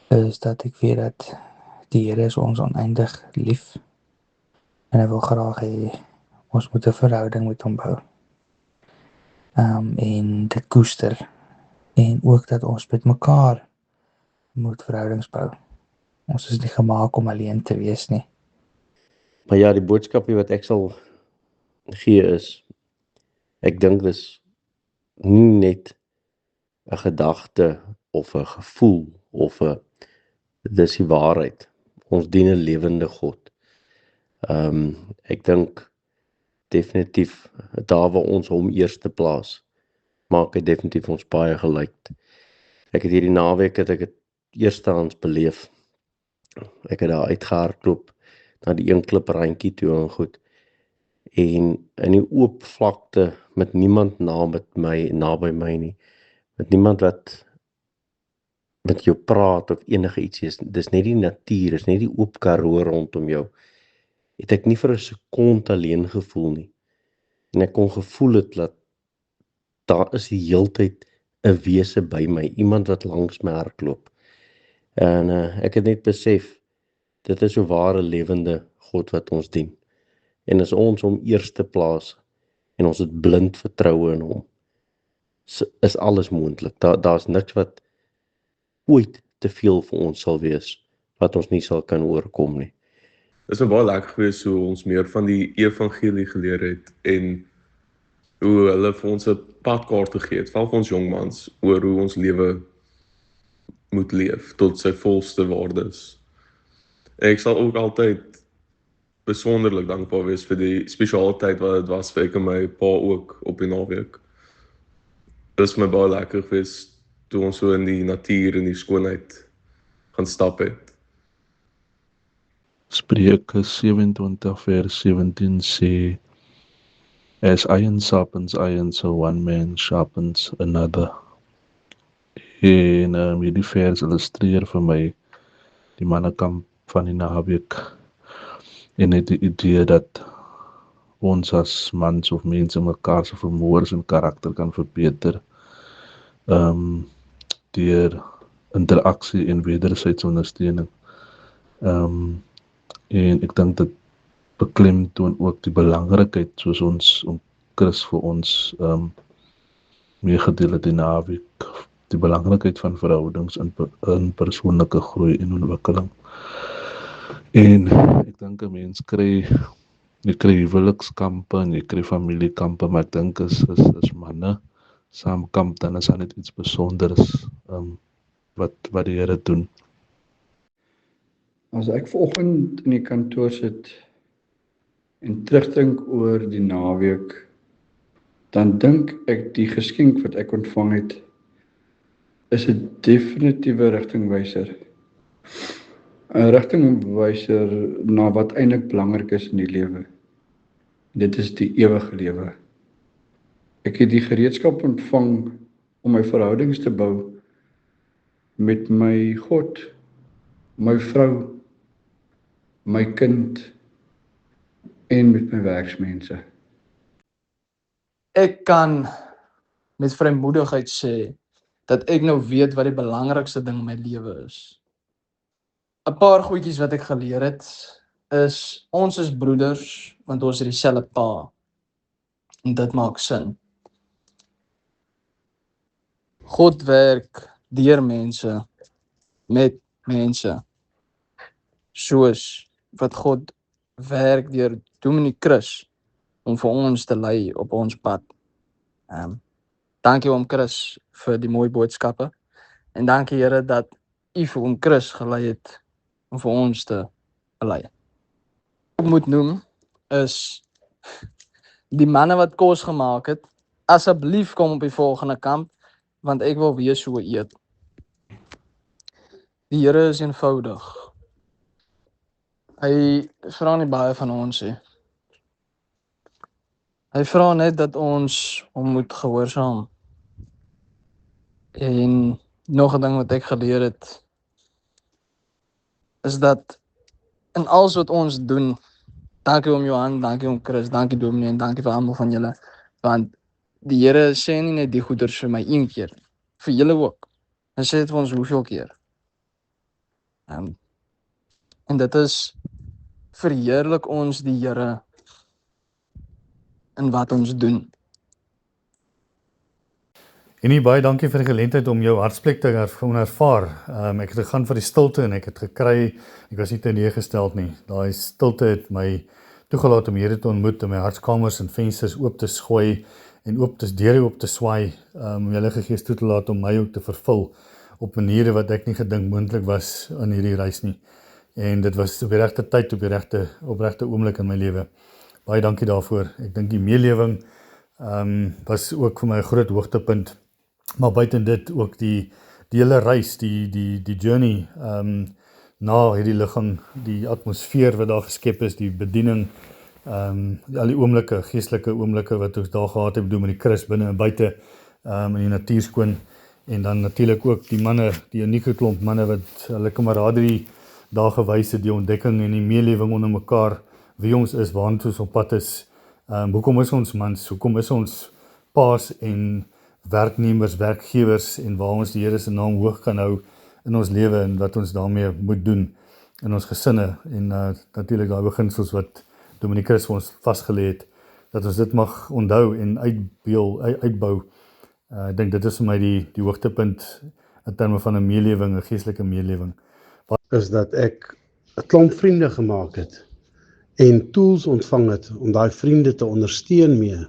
is dat ek weet dat die Here is ons oneindig lief en hy wil graag hê ons moet 'n verhouding met hom bou. En dit koester en ook dat ons met mekaar moet verhoudings bou. Ons is nie gemaak om alleen te wees nie. Maar ja, die boodskapie wat ek sal gee is, ek dink dis nie net 'n gedagte of 'n gevoel of 'n dis die waarheid. Ons dien 'n lewende God. Ek dink definitief daar waar ons hom eerste plaas, maak hy definitief ons baie gelyk. Ek het hierdie naweek het ek dit eerstehands beleef. Ek het daar uitgehardloop na die een kliprandjie toe en goed. En in die oop vlakte met niemand naby my nie. Met niemand wat met jou praat of enige iets is. Dis net die natuur, dis net die oop Karoo rondom jou. Het ek nie vir 'n sekonde alleen gevoel nie. En ek kon gevoel het dat daar is die heeltyd 'n wese by my, iemand wat langs my hardloop. En ek het net besef, dit is so ware lewende God wat ons dien. En as ons hom eerste plaas en ons het blind vertroue in hom, is alles moontlik. Daar's niks wat ooit te veel vir ons sal wees, wat ons nie sal kan oorkom nie. Dit is baie lekker geweest hoe ons meer van die evangelie geleer het en hoe hulle vir ons 'n padkaart gegee het, veral vir ons jongmans, oor hoe ons lewe moet leef tot sy volste waardes. Ek sal ook altyd besonderlik dankbaar wees vir die spesiale tyd wat dit was vir ek en my pa ook op die naweek. Dit is my baie lekker geweest toe ons so in die natuur en die skoonheid gaan stap het. Spreuke 27 vers 17 sê, as iron sharpens iron, so one man sharpens another. En hierdie vers illustreer vir my die mannekamp van die naweek en net die idee dat ons as mans of mense mekaar se vermoëns en karakter kan verbeter deur interaksie en wederwysige ondersteuning. En ek dink dit beklemtoon ook die belangrikheid soos ons Chris vir ons meegedeel het die naweek, die belangrikheid van verhoudings in persoonlike groei en ontwikkeling. En ek dink 'n mens jy kry huwelikskampe en jy kry familiekampe, maar ek dink is manne saamkamp, dan is daar net iets besonders wat die Here doen. As ek vanoggend in die kantoor sit en terugdink oor die naweek, dan dink ek die geskenk wat ek ontvang het, is 'n definitiewe rigtingwyser. 'n Rigtingwyser na wat eintlik belangrik is in die lewe. Dit is die ewige lewe. Ek het die gereedskap ontvang om my verhoudings te bou met my God, my vrou, my kind en met my werksmense. Ek kan met vrymoedigheid sê dat ek nou weet wat die belangrikste ding in my lewe is. 'n Paar goedjies wat ek geleer het is, ons is broeders want ons het dieselfde pa. En dit maak sin. God werk deur mense, met mense, soos wat God werk deur Dominee Chris om vir ons te lei op ons pad. Dankie oom Chris vir die mooi boodskappe en dankie Here dat U vir oom Chris gelei het om vir ons te lei. Wat ek moet noem is die manne wat kos gemaak het, asseblief kom op die volgende kamp, want ek wil weer so eet. Die Here is eenvoudig. Hy vra nie baie van ons nie. Hy vra net dat ons hom moet gehoorsaam. En nog 'n ding wat ek geleer het, is dat in alles wat ons doen, dankie oom Johan, dankie oom Chris, dankie Dominee en dankie vir almal van julle, want die Here sê nie net die goeders vir my een keer, vir julle ook. Hy sê dit vir ons hoeveel keer. En dit is verheerlik ons die Here in wat ons doen. En baie dankie vir die geleentheid om jou hartsplek te ervaar. Ek het gegaan vir die stilte en ek het gekry, ek was nie teneergesteld nie. Daai stilte het my toegelaat om Here te ontmoet en my hartskamers en vensters oop te gooi en deure oop te swaai, om die Heilige Gees toe te laat om my ook te vervul op maniere wat ek nie gedink moontlik was in hierdie reis nie. En dit was op die regte tyd, op die regte oomblik in my lewe. Baie dankie daarvoor. Ek dink die meelewing was ook vir my 'n groot hoogtepunt. Maar buiten dit ook die hele reis, die journey na hierdie liggaam, die atmosfeer wat daar geskep is, die bediening, al die oomblikke, geestelike oomblikke wat ons daar gehad het, met die Chris binne en buite, in die natuurskoon, en dan natuurlik ook die manne, die unieke klomp manne wat hulle kameraderie daar gewys het, die ontdekking en die meelewing onder mekaar, wie ons is, waartoe ons op pad is, hoekom is ons mans, hoekom is ons paas en werknemers, werkgewers en waar ons die Here se naam hoog kan hou in ons lewe en wat ons daarmee moet doen in ons gesinne en natuurlik daai beginsels wat Dominee Chris vir ons vasgelê het, dat ons dit mag onthou en uitbou. Ek dink dit is vir my die hoogtepunt in terme van 'n meelewing, 'n geestelike meelewing. Is dat ek 'n klomp vriende gemaak het en tools ontvang het om daai vriende te ondersteun mee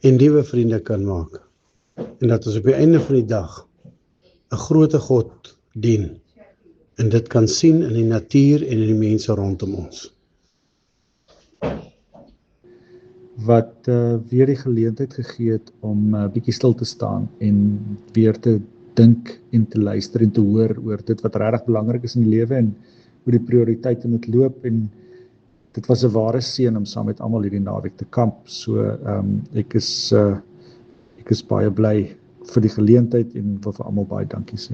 en nuwe vriende kan maak. En dat ons op die einde van die dag 'n groot God dien en dit kan sien in die natuur en in die mense rondom ons. Wat weer die geleentheid gegee het om bietjie stil te staan en weer te dink en te luister en te hoor oor dit wat regtig belangrik is in die lewe en hoe die prioriteite moet loop, en dit was 'n ware seën om saam met almal hierdie naweek te kamp. So ek is baie bly vir die geleentheid en wil vir almal baie dankie sê.